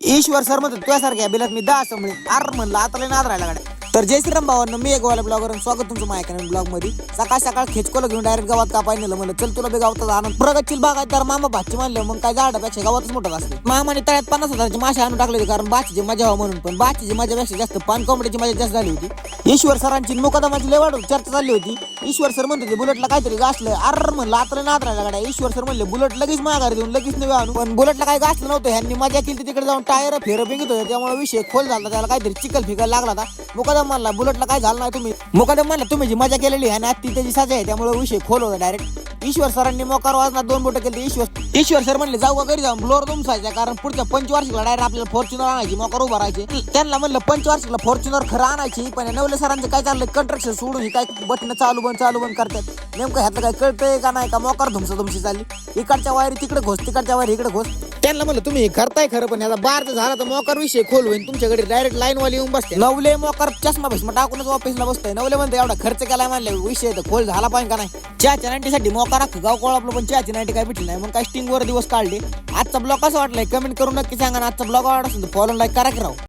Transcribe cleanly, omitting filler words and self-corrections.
ईश्वर sir म्हणतो तुझ्यासारख्या बिलात मी 10 समळे R म्हणलं आता लय नाद राहिला गाड्या. तर जय श्रीराम भावांनो, मी एक वाला ब्लॉगर स्वागत तुमचं माझ्या ब्लॉग मध्ये. सकाळ सकाळ खेचकोला घेऊन डायरेक्ट गावात कापाय नेलं. म्हणलं चल तुला बी गावात आणून प्रगतशील बागायतदार मामा भाची म्हणलं मग काय झाडापेक्षा गावातच मोठं असते. मामाने तळ्यात 50,000ची मासे आणून टाकले कारण बाचीची मजा व्हावं म्हणून. पण बाचीची मजापेक्षा जास्त पान कोंबड्याची मजा जास्त झाली होती. ईश्वर सरांची मुकादमाची लय वाढून चर्चा चालली होती. ईश्वर सर म्हणते बुलेटला काहीतरी गासलं. अर म्हणलं आता नाद राहिला गाड्या. ईश्वर सर म्हणले बुलेट लगेच माघार देऊन लगेच नवी आणून. पण बुलेटला काही गासलं नव्हतं. ह्यांनी मजा केली तिकडे जाऊन टायर फेर बिंगत होते. त्यामुळे विषय खोल झाला. त्याला काहीतरी चिकल फिकायला लागला होता. मुकादम म्हणला बुलेटला काय झालं नाही. तुम्ही मुकादम म्हणला तुम्ही जी मजा केलेली आहे ना ती त्याची सजा आहे. त्यामुळे विषय खोल होता डायरेक्ट. ईश्वर सरांनी मोकार वाजनात 2 बोट केली. ईश्वर सर म्हणले जाऊ का घरी जाऊन ब्लोअर तुमचायचा कारण पुढच्या 25 डायरेक्ट आपल्याला फॉर्च्युनर आणायची. मोकार उभा राहायचे. त्यांना म्हणलं 25 फॉर्च्युनर खरं आणायची. पण नवले सरांचं काय चाललंय कंट्रक्शन सोडून ही काय बटन चालू बंद करतात. नेमकं ह्यातलं काय कळतंय का नाही का. मोकार धुमशी चालली. इकडच्या वायरी तिकडे घोस तिकडच्या वायरी इकडे घोस. त्यांना म्हणलं तुम्ही करताय खरं पण ह्याचा बार झाला तर मोकार विषय खोल होईल. तुमच्याकडे डायरेक्ट लाईन वाली येऊन बसते. नवले मोकार चष्मा भस्मा टाकूनच ऑफिसला बसतोय. नवले म्हणते एवढा खर्च केलाय म्हणले विषय तर खोल झाला पाहिजे का नाही. चहाच्या 90साठी मोकार अख्खं गाव कोळपलं पण चहाची 90 काय भेटली नाही. मग काय स्टिंग वर दिवस काढले. आजचा ब्लॉग कसा वाटलाय कमेंट करून नक्की सांगा. आजचा ब्लॉग आवडला असेल तर फॉलो लाईक करा की राव.